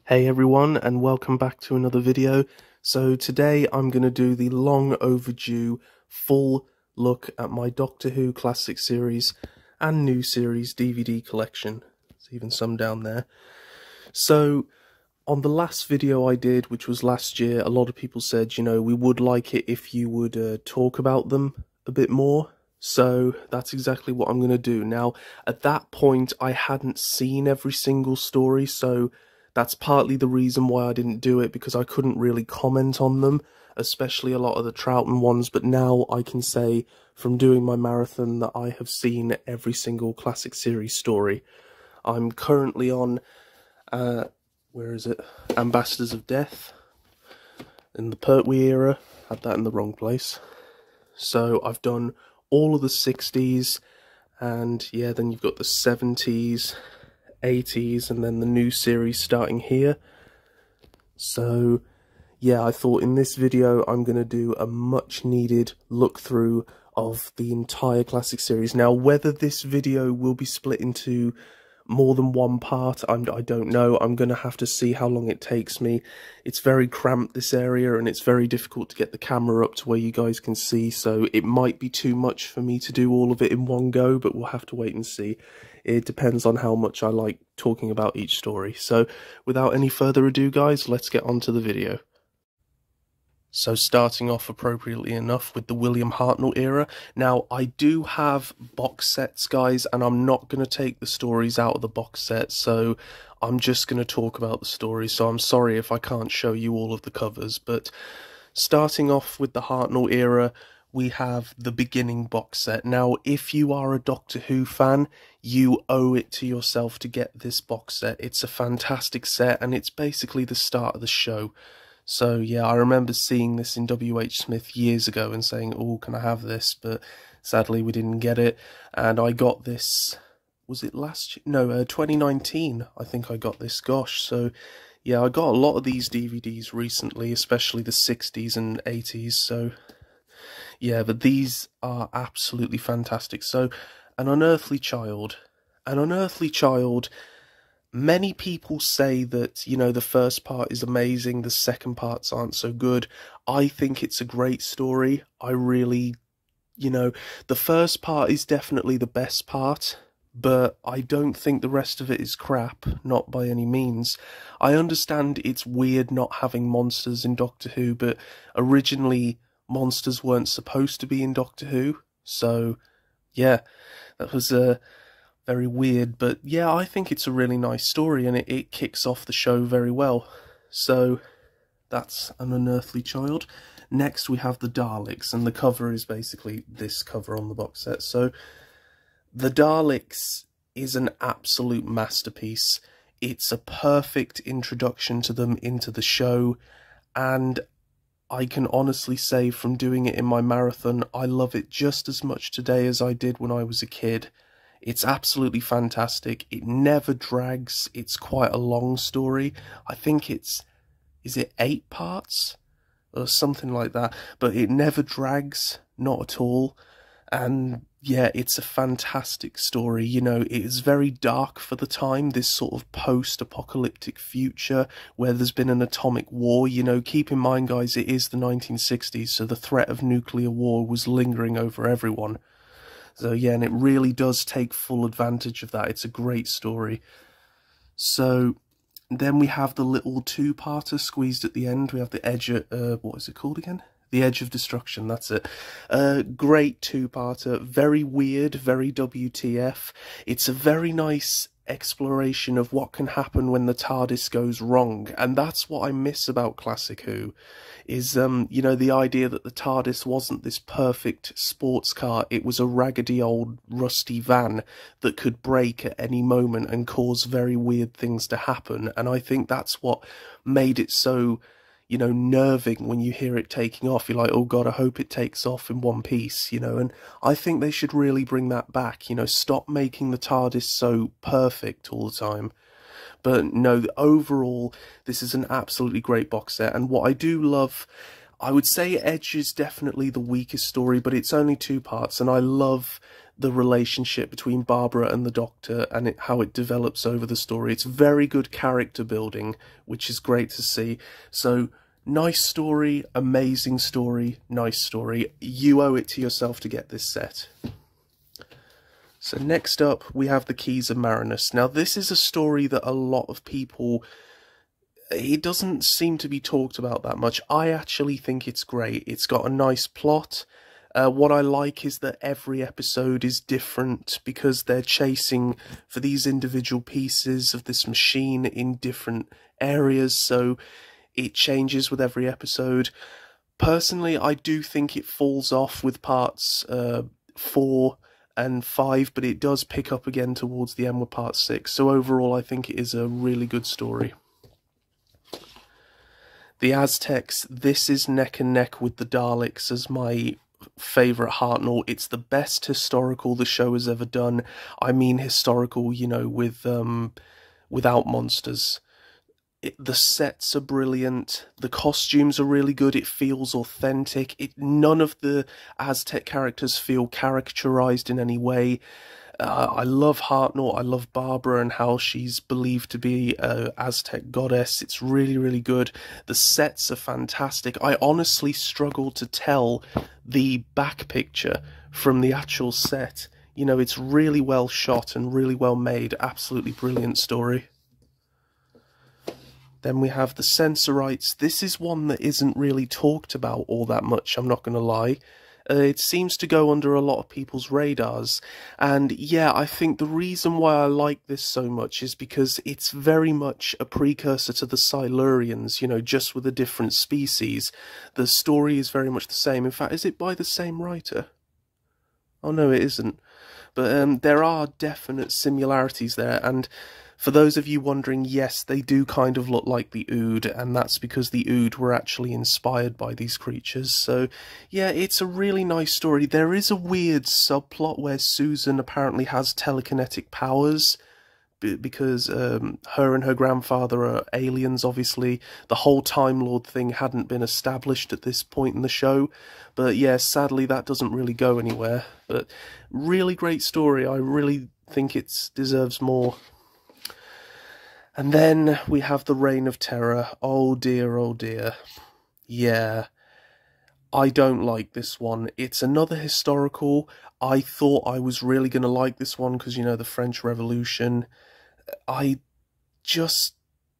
Hey everyone, and welcome back to another video. So today I'm going to do the long overdue full look at my Doctor Who classic series and new series DVD collection. There's even some down there. So on the last video I did, which was last year, a lot of people said, we would like it if you would talk about them a bit more. So that's exactly what I'm going to do. Now, at that point, I hadn't seen every single story, so that's partly the reason why I didn't do it, because I couldn't really comment on them, especially a lot of the Trouten ones, but now I can say from doing my marathon that I have seen every single classic series story. I'm currently on, Ambassadors of Death, in the Pertwee era. Had that in the wrong place. So I've done all of the 60s, and yeah, then you've got the 70s, 80s, and then the new series starting here. So yeah, I thought in this video I'm going to do a much needed look through of the entire classic series. Now, whether this video will be split into more than one part, I don't know. I'm going to have to see how long it takes me. It's very cramped, this area, and it's very difficult to get the camera up to where you guys can see, so it might be too much for me to do all of it in one go, but we'll have to wait and see. It depends on how much I like talking about each story. So without any further ado, guys, let's get on to the video. So starting off appropriately enough with the William Hartnell era. Now, I do have box sets, guys, and I'm not going to take the stories out of the box set, so I'm just going to talk about the stories, so I'm sorry if I can't show you all of the covers. But starting off with the Hartnell era, we have the beginning box set. Now, if you are a Doctor Who fan, you owe it to yourself to get this box set. It's a fantastic set, and it's basically the start of the show. So yeah, I remember seeing this in WH Smith years ago and saying, oh, can I have this? But sadly we didn't get it, and I got this, was it last year? No, 2019 I think I got this, gosh. So yeah, I got a lot of these DVDs recently, especially the 60s and 80s, so yeah, but these are absolutely fantastic. So, An Unearthly Child. Many people say that, the first part is amazing, the second parts aren't so good. I think it's a great story. I really, the first part is definitely the best part, but I don't think the rest of it is crap, not by any means. I understand it's weird not having monsters in Doctor Who, but originally monsters weren't supposed to be in Doctor Who, so yeah, that was very weird, but yeah, I think it's a really nice story, and it kicks off the show very well. So that's An Unearthly Child. Next we have the Daleks, and the cover is basically this cover on the box set. So the Daleks is an absolute masterpiece. It's a perfect introduction to them into the show, and I can honestly say from doing it in my marathon, I love it just as much today as I did when I was a kid. It's absolutely fantastic. It never drags. It's quite a long story. I think is it 8 parts? Or something like that. But it never drags, not at all. And yeah, it's a fantastic story. It is very dark for the time, this sort of post-apocalyptic future where there's been an atomic war. Keep in mind, guys, it is the 1960s, so the threat of nuclear war was lingering over everyone. So yeah, and it really does take full advantage of that. It's a great story. So then we have the little two-parter squeezed at the end. We have the Edge of, what is it called again? The Edge of Destruction, that's it. Great two-parter, very weird, very WTF. It's a very nice exploration of what can happen when the TARDIS goes wrong, and that's what I miss about Classic Who, is, the idea that the TARDIS wasn't this perfect sports car, it was a raggedy old rusty van that could break at any moment and cause very weird things to happen, and I think that's what made it so, nerving when you hear it taking off. You're like, oh god, I hope it takes off in one piece, and I think they should really bring that back, stop making the TARDIS so perfect all the time. But no, overall, this is an absolutely great box set, and what I do love, I would say Edge is definitely the weakest story, but it's only 2 parts, and I love the relationship between Barbara and the Doctor and how it develops over the story. It's very good character building, which is great to see. So, nice story, amazing story, nice story. You owe it to yourself to get this set. So next up, we have The Keys of Marinus. Now, this is a story that a lot of people... It doesn't seem to be talked about that much. I actually think it's great. It's got a nice plot. What I like is that every episode is different because they're chasing for these individual pieces of this machine in different areas, so it changes with every episode. Personally, I do think it falls off with parts 4 and 5, but it does pick up again towards the end with part 6. So overall, I think it is a really good story. The Aztecs, this is neck and neck with the Daleks as my favourite Hartnell. It's the best historical the show has ever done. I mean historical, you know, with without monsters. The sets are brilliant, the costumes are really good, it feels authentic, none of the Aztec characters feel caricaturized in any way. I love Hartnell, I love Barbara and how she's believed to be an Aztec goddess. It's really, really good. The sets are fantastic. I honestly struggle to tell the back picture from the actual set. You know, it's really well shot and really well made. Absolutely brilliant story. Then we have The Sensorites. This is one that isn't really talked about all that much, I'm not going to lie. It seems to go under a lot of people's radars. And yeah, I think the reason why I like this so much is because it's very much a precursor to the Silurians, you know, just with a different species. The story is very much the same. In fact, is it by the same writer? Oh no, it isn't. But there are definite similarities there, and for those of you wondering, yes, they do kind of look like the Ood, and that's because the Ood were actually inspired by these creatures. So, yeah, it's a really nice story. There is a weird subplot where Susan apparently has telekinetic powers, because her and her grandfather are aliens, obviously. The whole Time Lord thing hadn't been established at this point in the show. But, yeah, sadly, that doesn't really go anywhere. But, really great story. I really think it deserves more. And then we have The Reign of Terror. Oh dear, oh dear. Yeah, I don't like this one. It's another historical. I thought I was really going to like this one because, you know, the French Revolution. I just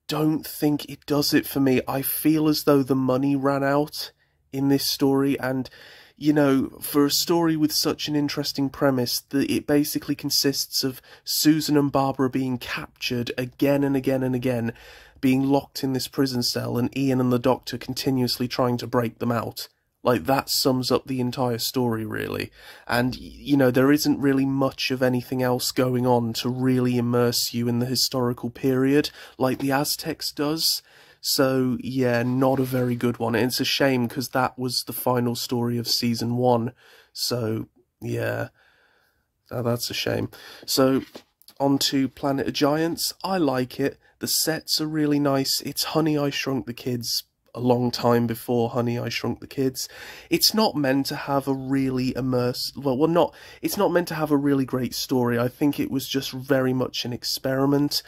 don't think it does it for me. I feel as though the money ran out in this story, and you know, for a story with such an interesting premise, it basically consists of Susan and Barbara being captured again and again and again, being locked in this prison cell, and Ian and the Doctor continuously trying to break them out. Like, that sums up the entire story, really. And, you know, there isn't really much of anything else going on to really immerse you in the historical period, like the Aztecs does. So, yeah, not a very good one. And it's a shame, because that was the final story of Season 1. So, yeah, that's a shame. So, on to Planet of Giants. I like it. The sets are really nice. It's Honey, I Shrunk the Kids a long time before Honey, I Shrunk the Kids. It's not meant to have a really it's not meant to have a really great story. I think it was just very much an experiment.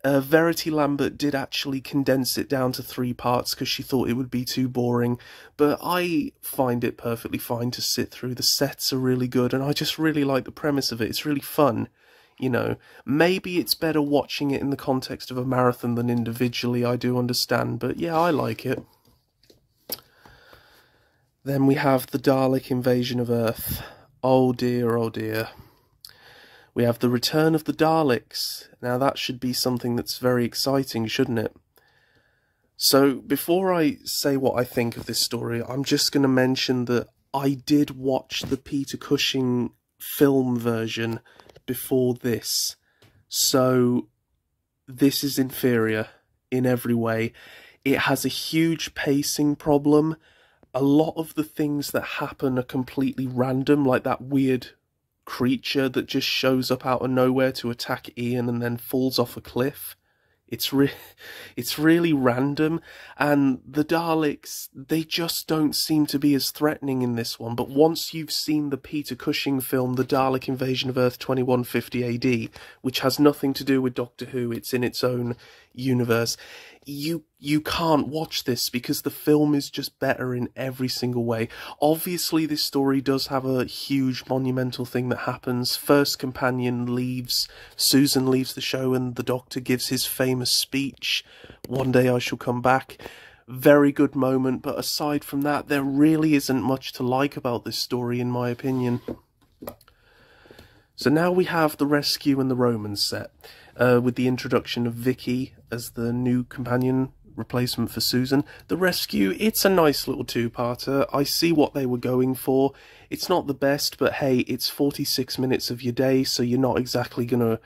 Verity Lambert did actually condense it down to 3 parts because she thought it would be too boring, but I find it perfectly fine to sit through. The sets are really good, and I just really like the premise of it. It's really fun, you know. Maybe it's better watching it in the context of a marathon than individually, I do understand, but yeah, I like it. Then we have the Dalek Invasion of Earth. Oh dear, oh dear. We have the Return of the Daleks. Now that should be something that's very exciting, shouldn't it? So, before I say what I think of this story, I'm just going to mention that I did watch the Peter Cushing film version before this. So, this is inferior in every way. It has a huge pacing problem. A lot of the things that happen are completely random, like that weird creature that just shows up out of nowhere to attack Ian and then falls off a cliff. It's it's really random, and the Daleks, they just don't seem to be as threatening in this one. But once you've seen the Peter Cushing film, The Dalek Invasion of Earth 2150 AD, which has nothing to do with Doctor Who, it's in its own universe, you can't watch this because the film is just better in every single way. Obviously, this story does have a huge monumental thing that happens. First companion leaves, Susan leaves the show, and the Doctor gives his famous speech, "One day I shall come back." Very good moment, but aside from that, there really isn't much to like about this story, in my opinion. So now we have the Rescue and the Romans set, with the introduction of Vicky as the new companion replacement for Susan. The Rescue, it's a nice little two-parter. I see what they were going for. It's not the best, but hey, it's 46 minutes of your day, so you're not exactly going to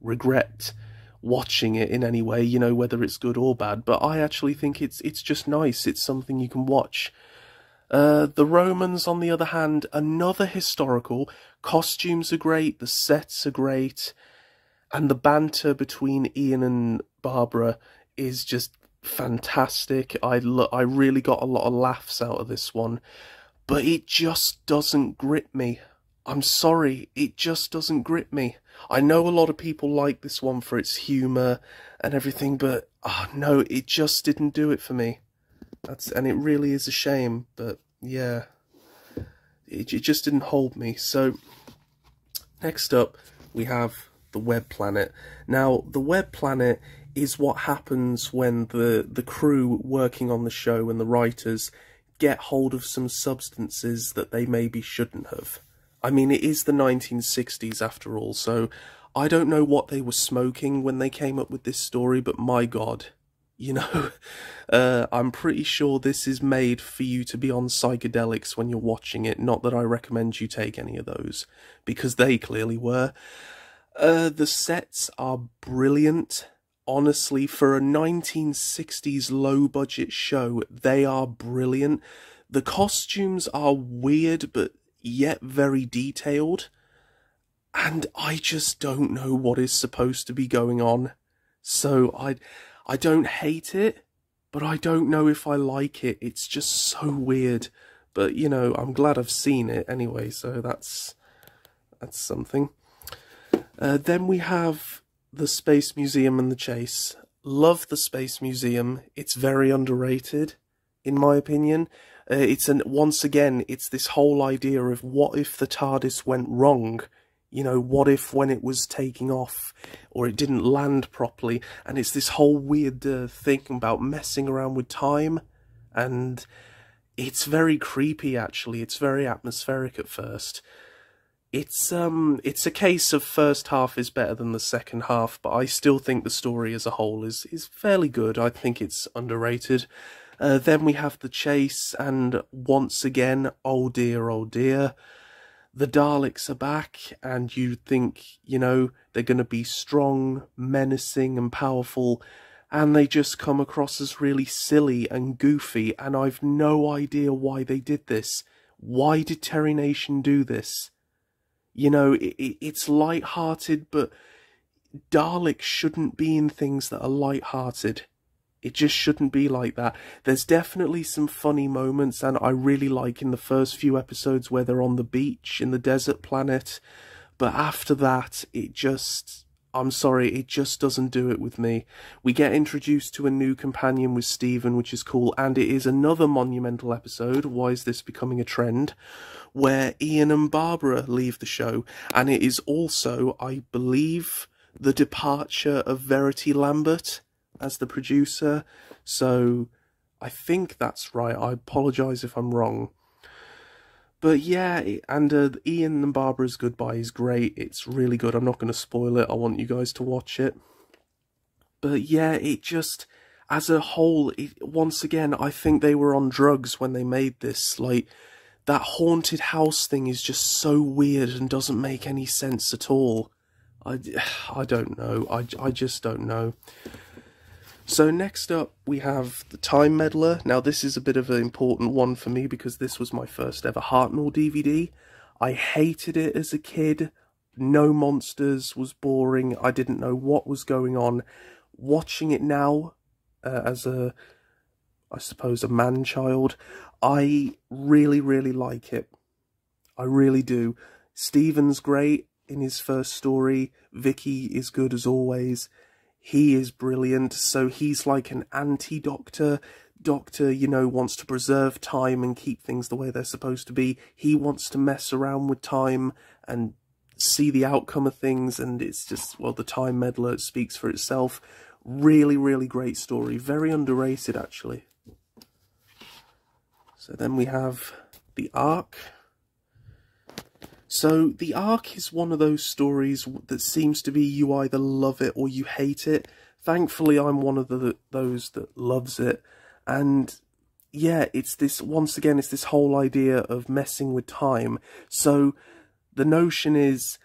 regret watching it in any way, you know, whether it's good or bad. But I actually think it's just nice. It's something you can watch. The Romans, on the other hand, another historical. Costumes are great, the sets are great, and the banter between Ian and Barbara is just fantastic. I really got a lot of laughs out of this one, but it just doesn't grip me. I'm sorry, it just doesn't grip me. I know a lot of people like this one for its humour and everything, but no, it just didn't do it for me. And it really is a shame, but yeah, it just didn't hold me. So next up we have the Web Planet. Now, the Web Planet is what happens when the crew working on the show and the writers get hold of some substances that they maybe shouldn't have. I mean, it is the 1960s after all, so I don't know what they were smoking when they came up with this story, but my God, you know, I'm pretty sure this is made for you to be on psychedelics when you're watching it. Not that I recommend you take any of those, because they clearly were. The sets are brilliant. Honestly, for a 1960s low-budget show, they are brilliant. The costumes are weird, but yet very detailed. And I just don't know what is supposed to be going on. So I don't hate it, but I don't know if I like it. It's just so weird. But, you know, I'm glad I've seen it anyway, so that's something. Then we have the Space Museum and the Chase. Love the Space Museum. It's very underrated, in my opinion. Once again, it's this whole idea of what if the TARDIS went wrong? You know, what if when it was taking off, or it didn't land properly? And it's this whole weird thing about messing around with time. And it's very creepy, actually. It's very atmospheric at first. It's a case of first half is better than the second half, but I still think the story as a whole is fairly good. I think it's underrated. Then we have the Chase, and once again, oh dear, the Daleks are back, and you think, you know, they're going to be strong, menacing and powerful, and they just come across as really silly and goofy, and I've no idea why they did this. Why did Terry Nation do this? You know, it's light-hearted, but Daleks shouldn't be in things that are light-hearted. It just shouldn't be like that. There's definitely some funny moments, and I really like in the first few episodes where they're on the beach in the desert planet. But after that, I'm sorry, it just doesn't do it with me. We get introduced to a new companion with Stephen, which is cool, and it is another monumental episode, Why Is This Becoming a Trend?, where Ian and Barbara leave the show, and it is also, I believe, the departure of Verity Lambert as the producer, so I think that's right. I apologise if I'm wrong. But yeah, and Ian and Barbara's goodbye is great. It's really good. I'm not going to spoil it. I want you guys to watch it. But yeah, it just, as a whole, once again, I think they were on drugs when they made this. Like, that haunted house thing is just so weird and doesn't make any sense at all. I don't know. I just don't know. So next up, we have the Time Meddler. Now, this is a bit of an important one for me because this was my first ever Hartnell DVD. I hated it as a kid. No monsters, was boring. I didn't know what was going on. Watching it now, as I suppose, a man-child, I really, really like it. I really do. Stephen's great in his first story. Vicky is good as always. He is brilliant. So he's like an anti-Doctor. Doctor, you know, wants to preserve time and keep things the way they're supposed to be. He wants to mess around with time and see the outcome of things, and it's just, well, the Time Meddler speaks for itself. Really, really great story. Very underrated, actually. So then we have the Ark. So the Ark is one of those stories that seems to be you either love it or you hate it. Thankfully, I'm one of those that loves it. And yeah, it's this, once again, it's this whole idea of messing with time. So the notion is,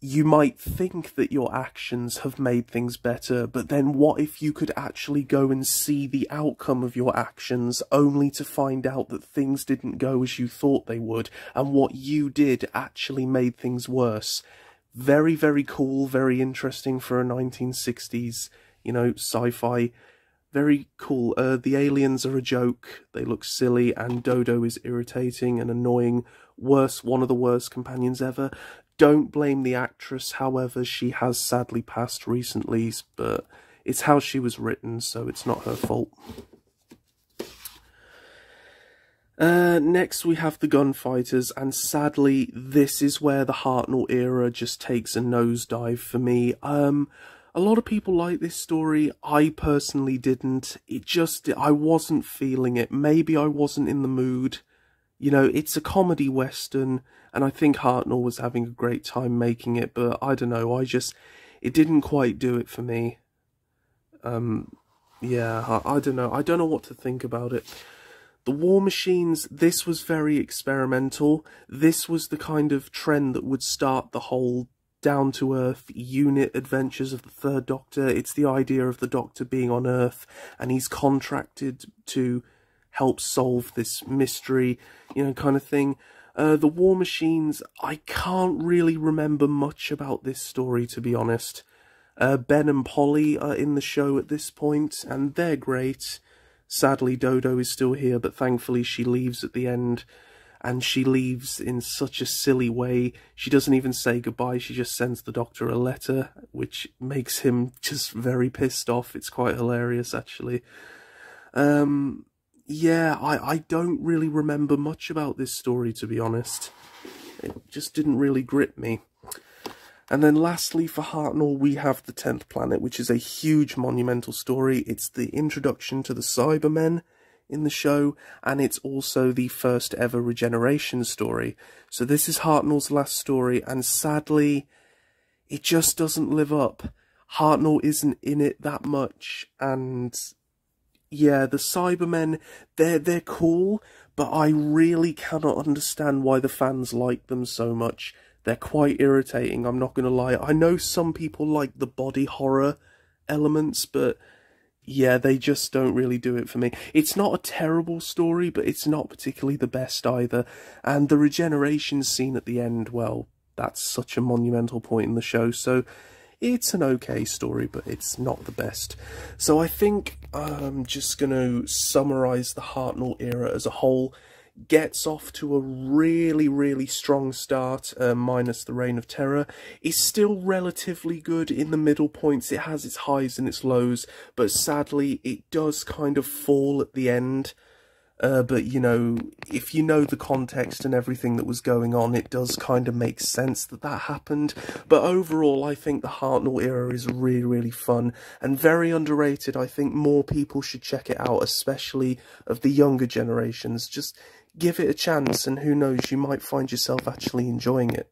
you might think that your actions have made things better, but then what if you could actually go and see the outcome of your actions, only to find out that things didn't go as you thought they would, and what you did actually made things worse. Very, very cool, very interesting for a 1960s, you know, sci-fi. Very cool. The aliens are a joke, they look silly, and Dodo is irritating and annoying. One of the worst companions ever. Don't blame the actress, however, she has sadly passed recently, but it's how she was written, so it's not her fault. Next we have the Gunfighters, and sadly, this is where the Hartnell Era just takes a nosedive for me. A lot of people like this story. I personally didn't. I wasn't feeling it. Maybe I wasn't in the mood. You know, it's a comedy western, and I think Hartnell was having a great time making it, but I don't know, it didn't quite do it for me. Yeah, I don't know. I don't know what to think about it. The War Machines, this was very experimental. This was the kind of trend that would start the whole down-to-earth unit adventures of the Third Doctor. It's the idea of the Doctor being on Earth, and he's contracted to help solve this mystery, you know, kind of thing. The War Machines, I can't really remember much about this story, to be honest. Ben and Polly are in the show at this point, and they're great. Sadly, Dodo is still here, but thankfully she leaves at the end, and she leaves in such a silly way. She doesn't even say goodbye, she just sends the Doctor a letter, which makes him just very pissed off. It's quite hilarious, actually. Yeah, I don't really remember much about this story, to be honest. It just didn't really grip me. And then lastly, for Hartnell, we have The 10th Planet, which is a huge monumental story. It's the introduction to the Cybermen in the show, and it's also the first ever regeneration story. So this is Hartnell's last story, and sadly, it just doesn't live up. Hartnell isn't in it that much, and yeah, the Cybermen, they're cool, but I really cannot understand why the fans like them so much. They're quite irritating, I'm not going to lie. I know some people like the body horror elements, but yeah, they just don't really do it for me. It's not a terrible story, but it's not particularly the best either. And the regeneration scene at the end, well, that's such a monumental point in the show, so it's an okay story, but it's not the best. So I think I'm just going to summarise the Hartnell Era as a whole. Gets off to a really, really strong start, minus the Reign of Terror. It's still relatively good in the middle points. It has its highs and its lows, but sadly it does kind of fall at the end. But, you know, if you know the context and everything that was going on, it does kind of make sense that that happened. But overall, I think the Hartnell Era is really, really fun and very underrated. I think more people should check it out, especially of the younger generations. Just give it a chance, and who knows, you might find yourself actually enjoying it.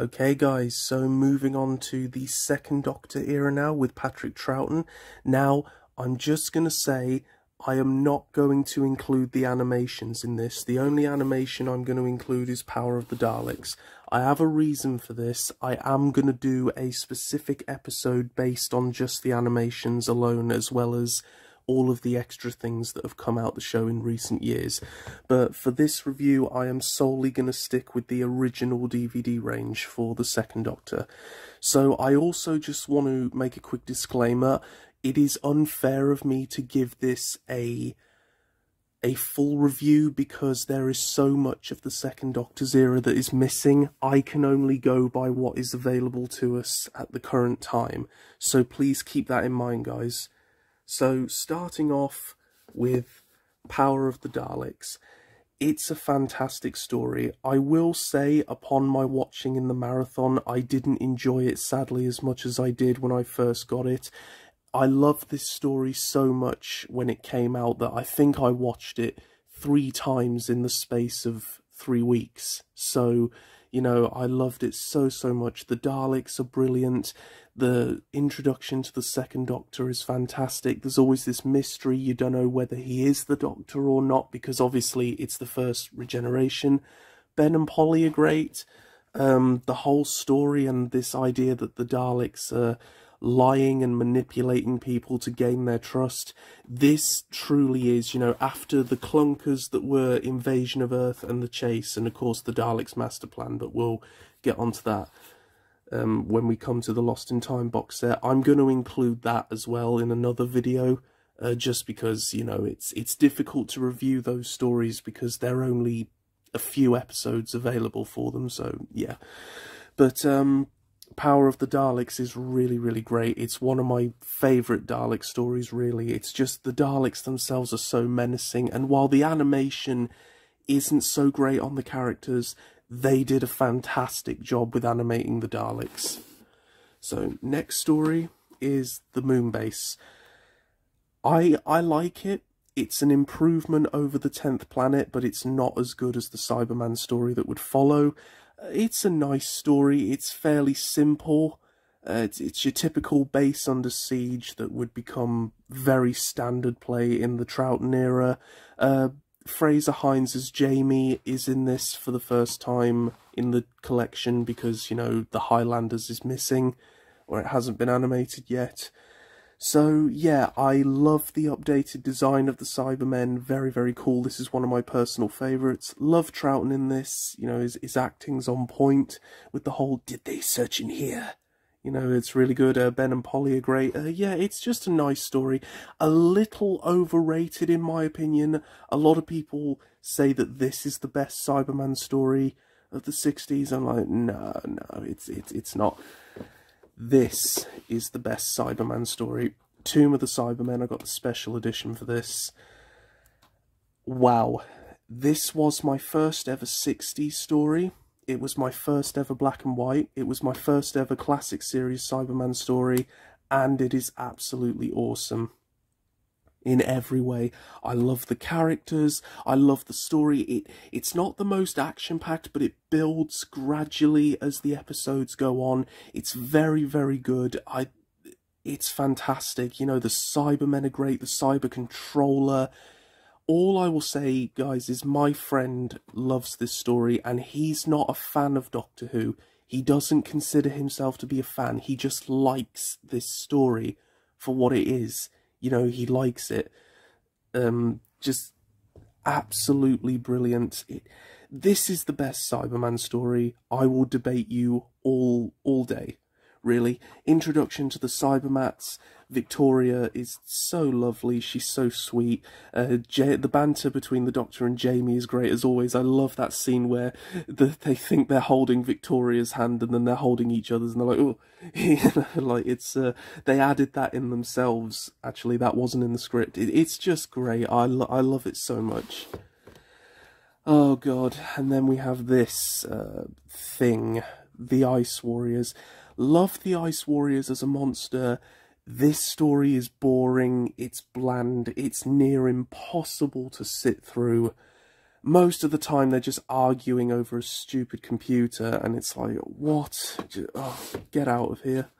Okay guys, so moving on to the Second Doctor era now with Patrick Troughton. Now, I'm just going to say, I am not going to include the animations in this. The only animation I'm going to include is Power of the Daleks. I have a reason for this. I am going to do a specific episode based on just the animations alone, as well as all of the extra things that have come out the show in recent years. But for this review, I am solely going to stick with the original DVD range for the Second Doctor. So I also just want to make a quick disclaimer. It is unfair of me to give this a full review because there is so much of the Second Doctor's era that is missing. I can only go by what is available to us at the current time. So please keep that in mind, guys. So starting off with Power of the Daleks. It's a fantastic story. I will say, upon my watching in the marathon, I didn't enjoy it, sadly, as much as I did when I first got it. I loved this story so much when it came out that I think I watched it 3 times in the space of 3 weeks. So, you know, I loved it so much. The Daleks are brilliant. The introduction to the Second Doctor is fantastic. There's always this mystery. You don't know whether he is the Doctor or not, because obviously it's the first regeneration. Ben and Polly are great. The whole story and this idea that the Daleks are lying and manipulating people to gain their trust. This truly is, you know, after the clunkers that were Invasion of Earth and The Chase, and of course the Daleks master plan, but we'll get onto that when we come to the Lost in Time box set. I'm going to include that as well in another video, just because, you know, it's difficult to review those stories because there are only a few episodes available for them, so yeah. But Power of the Daleks is really great. It's one of my favourite Dalek stories, really. It's just the Daleks themselves are so menacing, and while the animation isn't so great on the characters, they did a fantastic job with animating the Daleks. So, next story is the Moonbase. I like it. It's an improvement over the 10th Planet, but it's not as good as the Cyberman story that would follow. It's a nice story. It's fairly simple. It's your typical base under siege that would become very standard play in the Trouten era. Fraser Hines as Jamie is in this for the first time in the collection because, you know, the Highlanders is missing, or it hasn't been animated yet. So, yeah, I love the updated design of the Cybermen. Very cool. This is one of my personal favourites. Love Trouten in this. You know, his acting's on point with the whole, did they search in here? You know, it's really good. Ben and Polly are great. Yeah, it's just a nice story. A little overrated, in my opinion. A lot of people say that this is the best Cyberman story of the 60s. I'm like, no, it's not. This is the best Cyberman story. Tomb of the Cybermen, I got the special edition for this. Wow. This was my first ever 60s story. It was my first ever black and white. It was my first ever classic series Cyberman story. And it is absolutely awesome. In every way. I love the characters, I love the story. It's not the most action-packed, but it builds gradually as the episodes go on. It's very good. It's fantastic. You know, the Cybermen are great, the Cyber Controller. All I will say, guys, is my friend loves this story, and he's not a fan of Doctor Who. He doesn't consider himself to be a fan. He just likes this story for what it is. You know, he likes it. Just absolutely brilliant. This is the best Cyberman story. I will debate you all day, really. Introduction to the Cybermats. Victoria is so lovely. She's so sweet. The banter between the Doctor and Jamie is great as always. I love that scene where they think they're holding Victoria's hand and then they're holding each other's and they're like, oh, like it's they added that in themselves. Actually, that wasn't in the script. It's just great. I love it so much. Oh god, and then we have this thing, the Ice Warriors. Love the Ice Warriors as a monster. This story is boring, it's bland, it's near impossible to sit through. Most of the time they're just arguing over a stupid computer, and it's like, what? Oh, get out of here.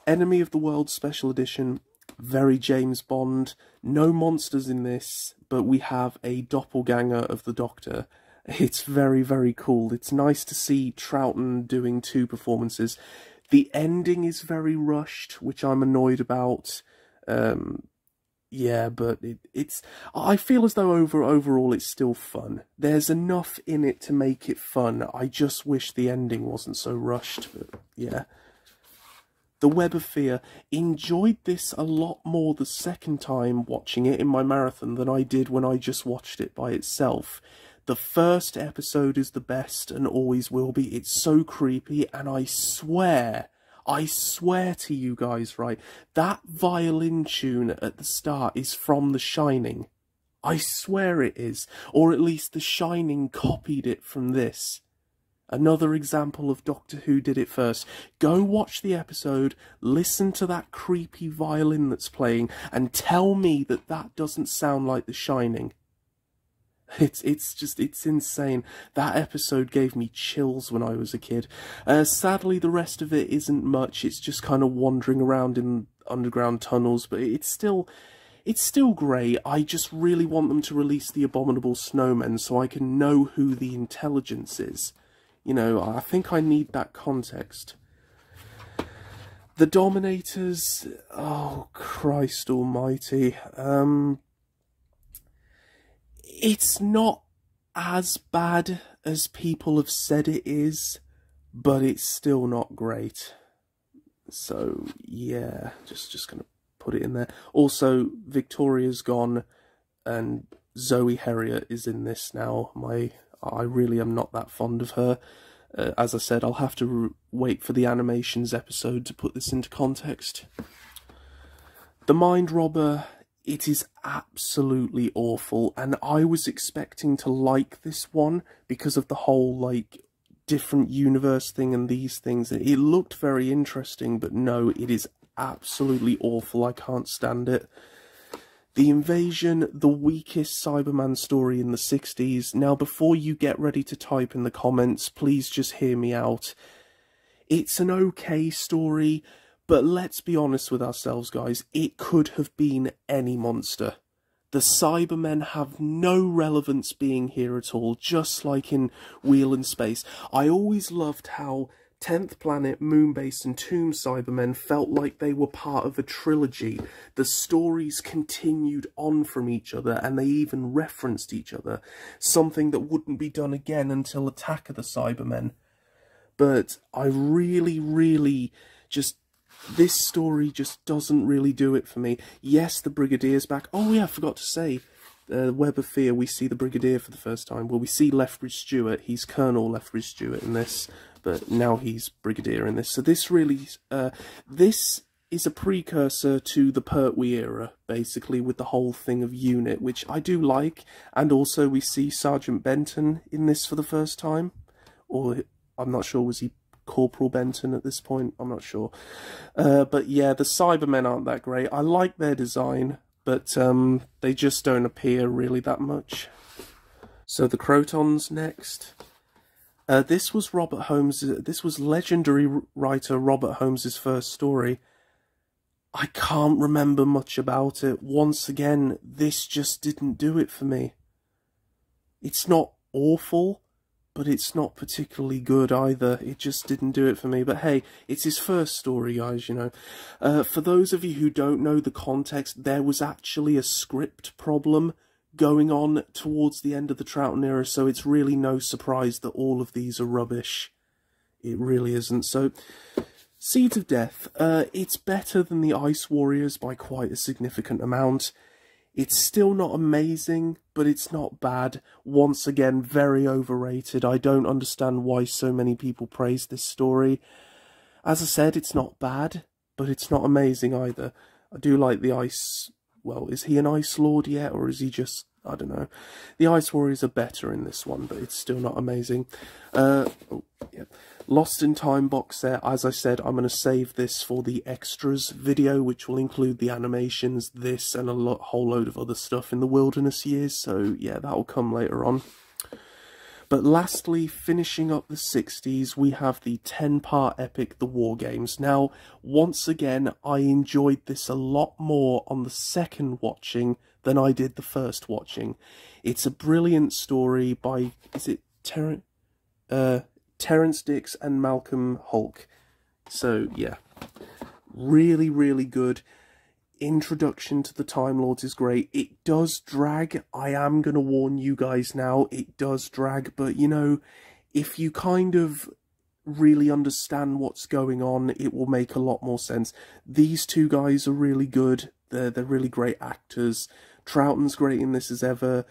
Enemy of the World Special Edition, very James Bond. No monsters in this, but we have a doppelganger of the Doctor. It's very cool. It's nice to see Trouten doing 2 performances. The ending is very rushed, which I'm annoyed about. Yeah, but it's... I feel as though overall it's still fun. There's enough in it to make it fun. I just wish the ending wasn't so rushed. But yeah, The Web of Fear. Enjoyed this a lot more the second time watching it in my marathon than I did when I just watched it by itself. The first episode is the best and always will be. It's so creepy, and I swear to you guys, right, that violin tune at the start is from The Shining. I swear it is. Or at least The Shining copied it from this. Another example of Doctor Who did it first. Go watch the episode, listen to that creepy violin that's playing, and tell me that that doesn't sound like The Shining. It's insane. That episode gave me chills when I was a kid. Sadly, the rest of it isn't much. It's just kind of wandering around in underground tunnels, but it's still great. I just really want them to release the Abominable Snowmen so I can know who the intelligence is. You know, I think I need that context. The Dominators, oh Christ almighty. It's not as bad as people have said it is, but it's still not great. So, yeah, just gonna put it in there. Also, Victoria's gone, and Zoe Herriot is in this now. I really am not that fond of her. As I said, I'll have to wait for the animations episode to put this into context. The Mind Robber, it is absolutely awful, and I was expecting to like this one because of the whole, like, different universe thing and these things. It looked very interesting, but no, it is absolutely awful. I can't stand it. The Invasion, the weakest Cyberman story in the 60s. Now, before you get ready to type in the comments, please just hear me out. It's an okay story, but let's be honest with ourselves, guys. It could have been any monster. The Cybermen have no relevance being here at all, just like in Wheel and Space. I always loved how 10th Planet, Moonbase and Tomb Cybermen felt like they were part of a trilogy. The stories continued on from each other, and they even referenced each other, something that wouldn't be done again until Attack of the Cybermen. But I really just... this story just doesn't really do it for me. Yes, the Brigadier's back. Oh yeah, I forgot to say, Web of Fear, we see the Brigadier for the first time. Well, we see Lethbridge Stewart. He's Colonel Lethbridge Stewart in this, but now he's Brigadier in this. So this really, this is a precursor to the Pertwee era, basically, with the whole thing of unit, which I do like. And also we see Sergeant Benton in this for the first time. Or, I'm not sure, was he Corporal Benton at this point? I'm not sure. But yeah, the Cybermen aren't that great. I like their design, but they just don't appear really that much. So the Troutons next. This was legendary writer Robert Holmes's first story. I can't remember much about it. Once again, this just didn't do it for me. It's not awful, but it's not particularly good either. It just didn't do it for me. But hey, it's his first story, guys, you know. For those of you who don't know the context, there was actually a script problem going on towards the end of the Trouten era, so it's really no surprise that all of these are rubbish. It really isn't. So, Seeds of Death, it's better than the Ice Warriors by quite a significant amount. It's still not amazing, but it's not bad. Once again, very overrated. I don't understand why so many people praise this story. As I said, it's not bad, but it's not amazing either. I do like the Ice... Well, is he an Ice Lord yet, or is he just... I don't know. The Ice Warriors are better in this one, but it's still not amazing. Oh, yeah. Lost in Time box set. As I said, I'm going to save this for the extras video, which will include the animations, this, and a whole load of other stuff in the Wilderness years. So, yeah, that will come later on. But lastly, finishing up the 60s, we have the 10-part epic, The War Games. Now, once again, I enjoyed this a lot more on the second watching than I did the first watching. It's a brilliant story by, is it Terrence Dix and Malcolm Hulke. So, yeah, really, really good. Introduction to the Time Lords is great. It does drag. I am going to warn you guys now, it does drag, but you know, if you kind of really understand what's going on, it will make a lot more sense. These two guys are really good. They're really great actors. Trouten's great in this as ever.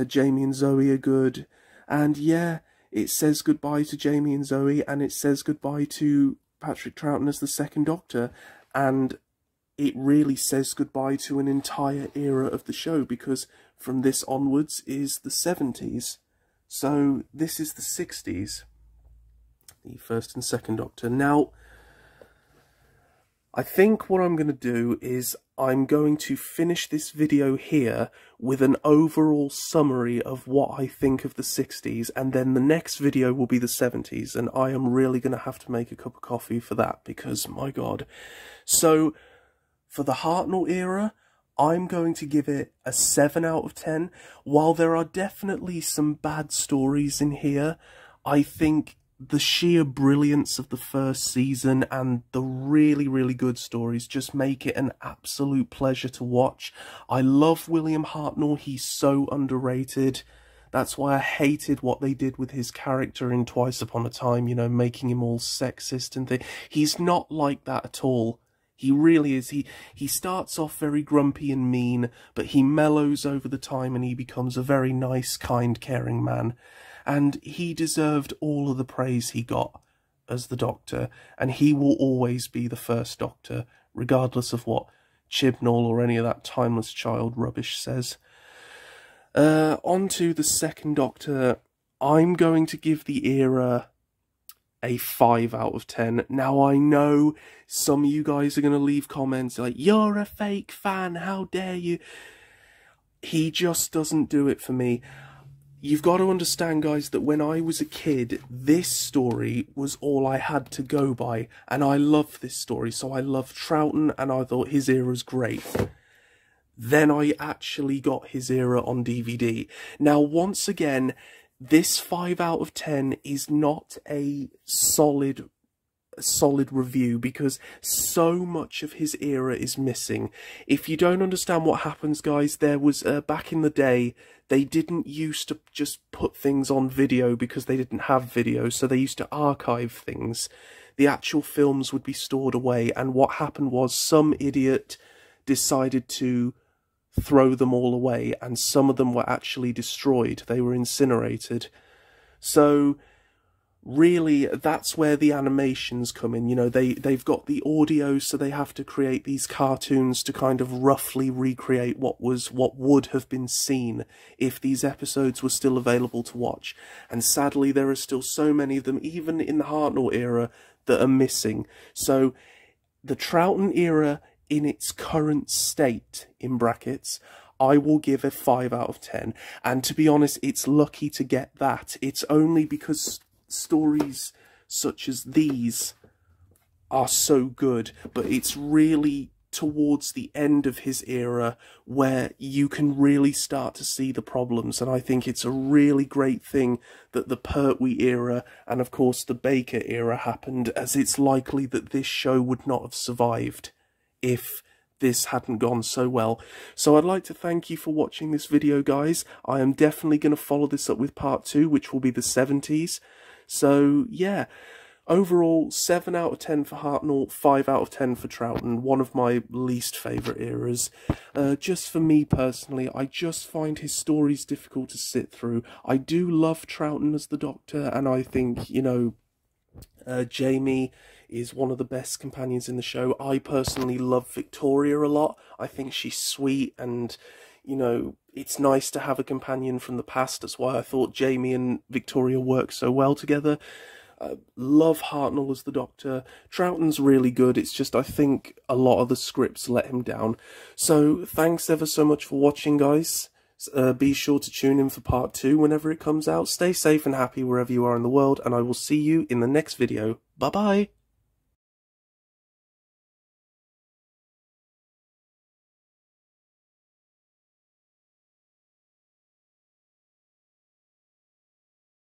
Jamie and Zoe are good. And yeah, it says goodbye to Jamie and Zoe, and it says goodbye to Patrick Troughton as the second Doctor. And it really says goodbye to an entire era of the show, because from this onwards is the 70s. So this is the 60s. The first and second Doctor. Now, I think what I'm going to do is I'm going to finish this video here with an overall summary of what I think of the 60s, and then the next video will be the 70s, and I am really going to have to make a cup of coffee for that, because, my God. So, for the Hartnell era, I'm going to give it a 7 out of 10. While there are definitely some bad stories in here, I think the sheer brilliance of the first season and the really, really good stories just make it an absolute pleasure to watch. I love William Hartnell. He's so underrated. That's why I hated what they did with his character in Twice Upon a Time, you know, making him all sexist and things. He's not like that at all. He really is. He starts off very grumpy and mean, but he mellows over the time and he becomes a very nice, kind, caring man. And he deserved all of the praise he got as the Doctor, and he will always be the first Doctor, regardless of what Chibnall or any of that timeless child rubbish says. On to the second Doctor. I'm going to give the era a 5 out of 10. Now, I know some of you guys are going to leave comments like, "You're a fake fan, how dare you?" He just doesn't do it for me. You've got to understand, guys, that when I was a kid, this story was all I had to go by, and I love this story, so I loved Trouten, and I thought his era's great. Then I actually got his era on DVD. Now, once again, this 5 out of 10 is not a solid review, because so much of his era is missing. If you don't understand what happens, guys, there was back in the day, they didn't used to just put things on video because they didn't have video, so they used to archive things. The actual films would be stored away, and what happened was some idiot decided to throw them all away, and some of them were actually destroyed. They were incinerated. So really, that's where the animations come in. You know, they've got the audio, so they have to create these cartoons to kind of roughly recreate what would have been seen if these episodes were still available to watch. And sadly, there are still so many of them, even in the Hartnell era, that are missing. So the Trouten era in its current state, in brackets, I will give a 5 out of 10. And to be honest, it's lucky to get that. It's only because stories such as these are so good, but it's really towards the end of his era where you can really start to see the problems, and I think it's a really great thing that the Pertwee era and of course the Baker era happened, as it's likely that this show would not have survived if this hadn't gone so well. So I'd like to thank you for watching this video, guys. I am definitely going to follow this up with part 2, which will be the 70s. So, yeah, overall, 7 out of 10 for Hartnell, 5 out of 10 for Trouten, one of my least favourite eras. Just for me personally, I just find his stories difficult to sit through. I do love Trouten as the Doctor, and I think, you know, Jamie is one of the best companions in the show. I personally love Victoria a lot. I think she's sweet, and you know, it's nice to have a companion from the past. That's why I thought Jamie and Victoria work so well together. Love Hartnell as the Doctor. Trouten's really good. It's just I think a lot of the scripts let him down. So thanks ever so much for watching, guys. Be sure to tune in for part 2 whenever it comes out. Stay safe and happy wherever you are in the world, and I will see you in the next video. Bye bye.